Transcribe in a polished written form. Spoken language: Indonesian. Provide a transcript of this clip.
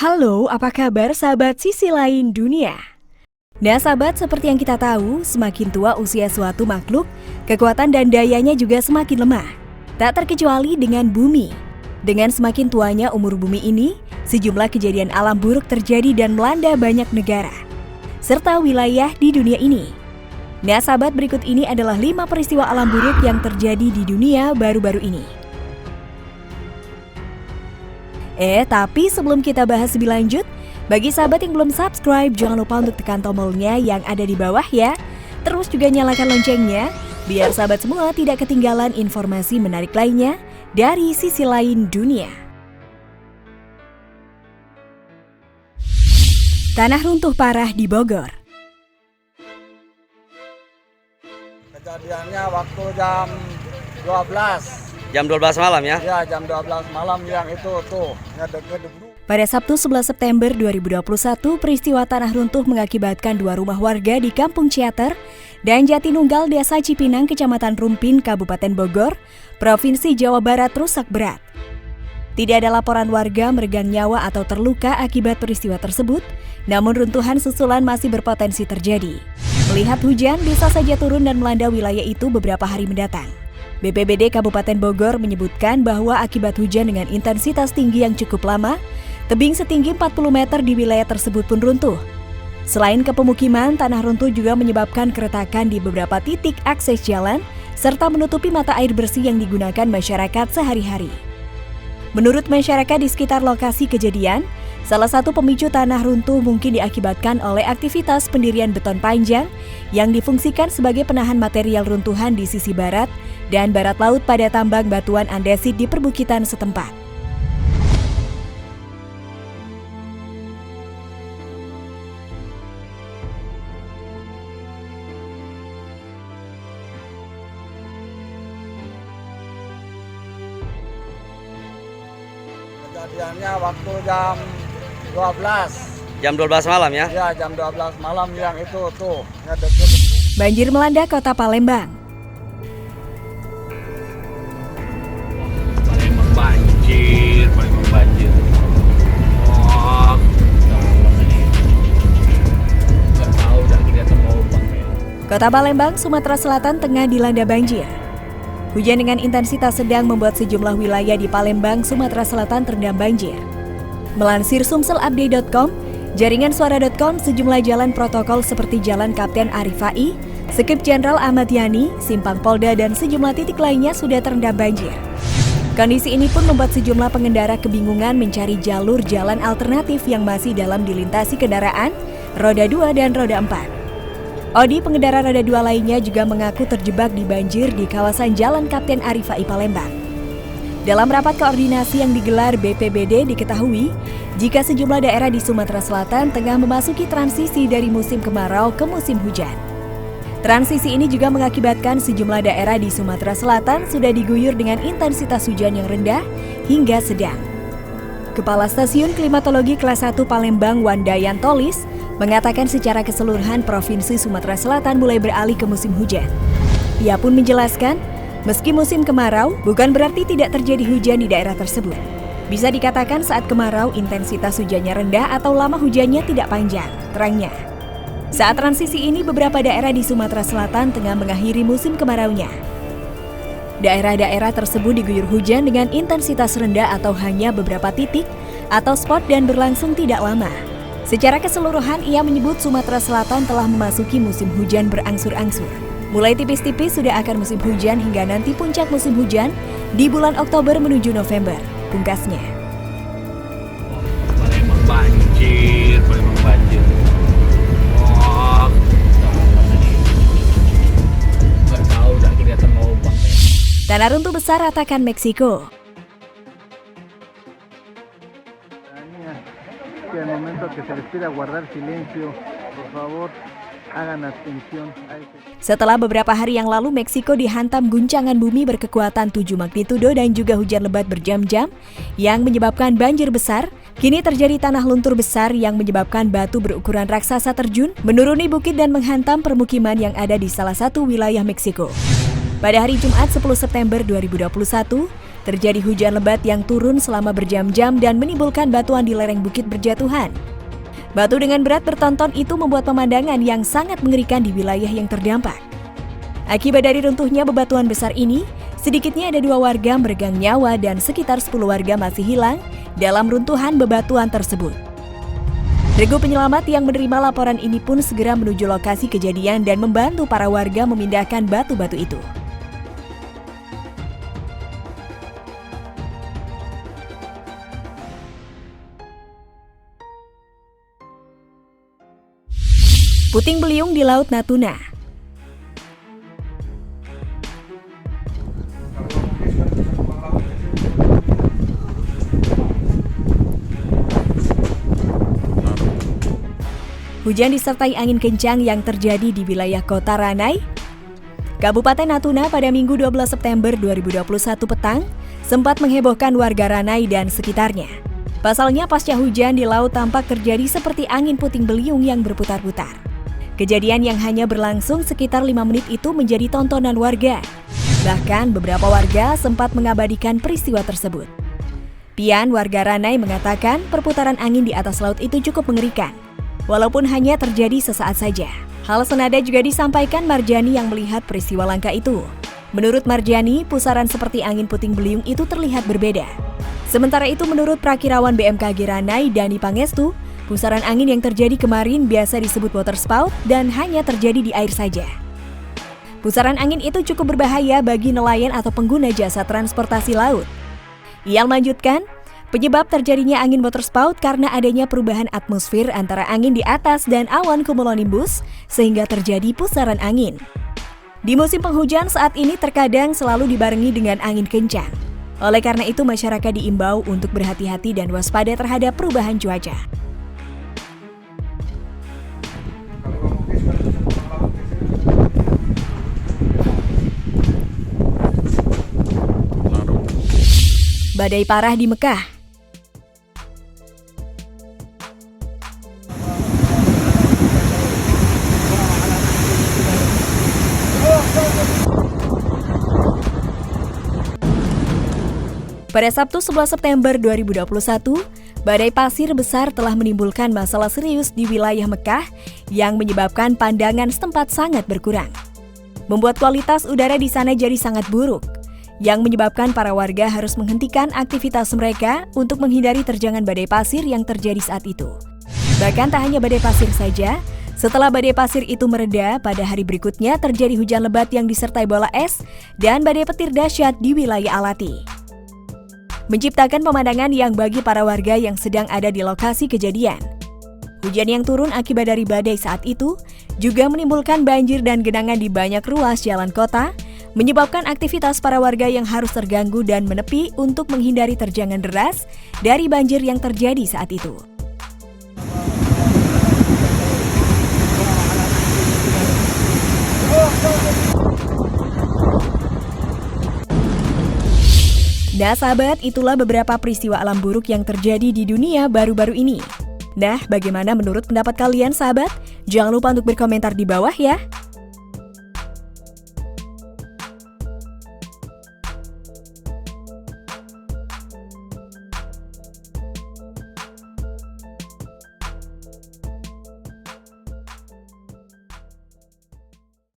Halo, apa kabar sahabat sisi lain dunia? Nah sahabat, seperti yang kita tahu, semakin tua usia suatu makhluk, kekuatan dan dayanya juga semakin lemah. Tak terkecuali dengan bumi. Dengan semakin tuanya umur bumi ini, sejumlah kejadian alam buruk terjadi dan melanda banyak negara, serta wilayah di dunia ini. Nah sahabat, berikut ini adalah 5 peristiwa alam buruk yang terjadi di dunia baru-baru ini. Tapi sebelum kita bahas lebih lanjut, bagi sahabat yang belum subscribe, jangan lupa untuk tekan tombolnya yang ada di bawah ya. Terus juga nyalakan loncengnya, biar sahabat semua tidak ketinggalan informasi menarik lainnya dari sisi lain dunia. Tanah runtuh parah di Bogor. Kejadiannya waktu jam 12. Jam 12 malam ya? Ya, jam 12 malam yang itu tuh, ngedeg-ngedeg. Pada Sabtu 11 September 2021, peristiwa tanah runtuh mengakibatkan 2 rumah warga di Kampung Ciater dan Jatinunggal, Desa Cipinang, Kecamatan Rumpin, Kabupaten Bogor, Provinsi Jawa Barat rusak berat. Tidak ada laporan warga meregang nyawa atau terluka akibat peristiwa tersebut, namun runtuhan susulan masih berpotensi terjadi. Melihat hujan bisa saja turun dan melanda wilayah itu beberapa hari mendatang. BPBD Kabupaten Bogor menyebutkan bahwa akibat hujan dengan intensitas tinggi yang cukup lama, tebing setinggi 40 meter di wilayah tersebut pun runtuh. Selain ke pemukiman, tanah runtuh juga menyebabkan keretakan di beberapa titik akses jalan, serta menutupi mata air bersih yang digunakan masyarakat sehari-hari. Menurut masyarakat di sekitar lokasi kejadian, salah satu pemicu tanah runtuh mungkin diakibatkan oleh aktivitas pendirian beton panjang yang difungsikan sebagai penahan material runtuhan di sisi barat dan barat laut pada tambang batuan andesit di perbukitan setempat. Kejadiannya waktu jam 12. Jam 12 malam ya? Ya, jam 12 malam yang itu tuh, ngedeg-ngedeg. Banjir melanda kota Palembang. Palembang banjir. Oh, nggak tahu udah kelihatan mau bang. Kota Palembang, Sumatera Selatan tengah dilanda banjir. Hujan dengan intensitas sedang membuat sejumlah wilayah di Palembang, Sumatera Selatan terendam banjir. Melansir sumselupdate.com, jaringan suara.com, sejumlah jalan protokol seperti Jalan Kapten Arifai, Sekip Jenderal Ahmad Yani, Simpang Polda, dan sejumlah titik lainnya sudah terendam banjir. Kondisi ini pun membuat sejumlah pengendara kebingungan mencari jalur jalan alternatif yang masih dalam dilintasi kendaraan roda 2 dan roda 4. Odi, pengendara roda 2 lainnya, juga mengaku terjebak di banjir di kawasan Jalan Kapten Arifai Palembang. Dalam rapat koordinasi yang digelar BPBD diketahui, jika sejumlah daerah di Sumatera Selatan tengah memasuki transisi dari musim kemarau ke musim hujan. Transisi ini juga mengakibatkan sejumlah daerah di Sumatera Selatan sudah diguyur dengan intensitas hujan yang rendah hingga sedang. Kepala Stasiun Klimatologi Kelas 1 Palembang, Wandayan Tolis, mengatakan secara keseluruhan Provinsi Sumatera Selatan mulai beralih ke musim hujan. Ia pun menjelaskan, meski musim kemarau, bukan berarti tidak terjadi hujan di daerah tersebut. Bisa dikatakan saat kemarau, intensitas hujannya rendah atau lama hujannya tidak panjang, terangnya. Saat transisi ini, beberapa daerah di Sumatera Selatan tengah mengakhiri musim kemaraunya. Daerah-daerah tersebut diguyur hujan dengan intensitas rendah atau hanya beberapa titik atau spot dan berlangsung tidak lama. Secara keseluruhan, ia menyebut Sumatera Selatan telah memasuki musim hujan berangsur-angsur. Mulai tipis-tipis sudah akan musim hujan hingga nanti puncak musim hujan di bulan Oktober menuju November, pungkasnya. Palembang banjir. Oh, nggak tahu udah kelihatan mau bang. Tanah runtuh besar ratakan Meksiko. En el momento que se les pida guardar silencio, por favor, hagan atención a ese. Setelah beberapa hari yang lalu, Meksiko dihantam guncangan bumi berkekuatan 7 magnitudo dan juga hujan lebat berjam-jam yang menyebabkan banjir besar. Kini terjadi tanah luntur besar yang menyebabkan batu berukuran raksasa terjun, menuruni bukit dan menghantam permukiman yang ada di salah satu wilayah Meksiko. Pada hari Jumat 10 September 2021, terjadi hujan lebat yang turun selama berjam-jam dan menimbulkan batuan di lereng bukit berjatuhan. Batu dengan berat bertonton itu membuat pemandangan yang sangat mengerikan di wilayah yang terdampak. Akibat dari runtuhnya bebatuan besar ini, sedikitnya ada 2 warga meregang nyawa dan sekitar 10 warga masih hilang dalam runtuhan bebatuan tersebut. Regu penyelamat yang menerima laporan ini pun segera menuju lokasi kejadian dan membantu para warga memindahkan batu-batu itu. Puting beliung di Laut Natuna. Hujan disertai angin kencang yang terjadi di wilayah Kota Ranai, Kabupaten Natuna pada Minggu 12 September 2021 petang sempat menghebohkan warga Ranai dan sekitarnya. Pasalnya pasca hujan di laut tampak terjadi seperti angin puting beliung yang berputar-putar. Kejadian yang hanya berlangsung sekitar 5 menit itu menjadi tontonan warga. Bahkan beberapa warga sempat mengabadikan peristiwa tersebut. Pian, warga Ranai, mengatakan perputaran angin di atas laut itu cukup mengerikan, walaupun hanya terjadi sesaat saja. Hal senada juga disampaikan Marjani yang melihat peristiwa langka itu. Menurut Marjani, pusaran seperti angin puting beliung itu terlihat berbeda. Sementara itu menurut Prakirawan BMKG Ranai, Dani Pangestu, pusaran angin yang terjadi kemarin biasa disebut waterspout dan hanya terjadi di air saja. Pusaran angin itu cukup berbahaya bagi nelayan atau pengguna jasa transportasi laut. Ia melanjutkan, penyebab terjadinya angin waterspout karena adanya perubahan atmosfer antara angin di atas dan awan cumulonimbus sehingga terjadi pusaran angin. Di musim penghujan saat ini terkadang selalu dibarengi dengan angin kencang. Oleh karena itu masyarakat diimbau untuk berhati-hati dan waspada terhadap perubahan cuaca. Badai parah di Mekah. Pada Sabtu 11 September 2021, badai pasir besar telah menimbulkan masalah serius di wilayah Mekah yang menyebabkan pandangan setempat sangat berkurang. Membuat kualitas udara di sana jadi sangat buruk, yang menyebabkan para warga harus menghentikan aktivitas mereka untuk menghindari terjangan badai pasir yang terjadi saat itu. Bahkan tak hanya badai pasir saja, setelah badai pasir itu mereda, pada hari berikutnya terjadi hujan lebat yang disertai bola es dan badai petir dahsyat di wilayah Alati, menciptakan pemandangan yang bagi para warga yang sedang ada di lokasi kejadian. Hujan yang turun akibat dari badai saat itu juga menimbulkan banjir dan genangan di banyak ruas jalan kota, menyebabkan aktivitas para warga yang harus terganggu dan menepi untuk menghindari terjangan deras dari banjir yang terjadi saat itu. Nah sahabat, itulah beberapa peristiwa alam buruk yang terjadi di dunia baru-baru ini. Nah, bagaimana menurut pendapat kalian sahabat? Jangan lupa untuk berkomentar di bawah ya.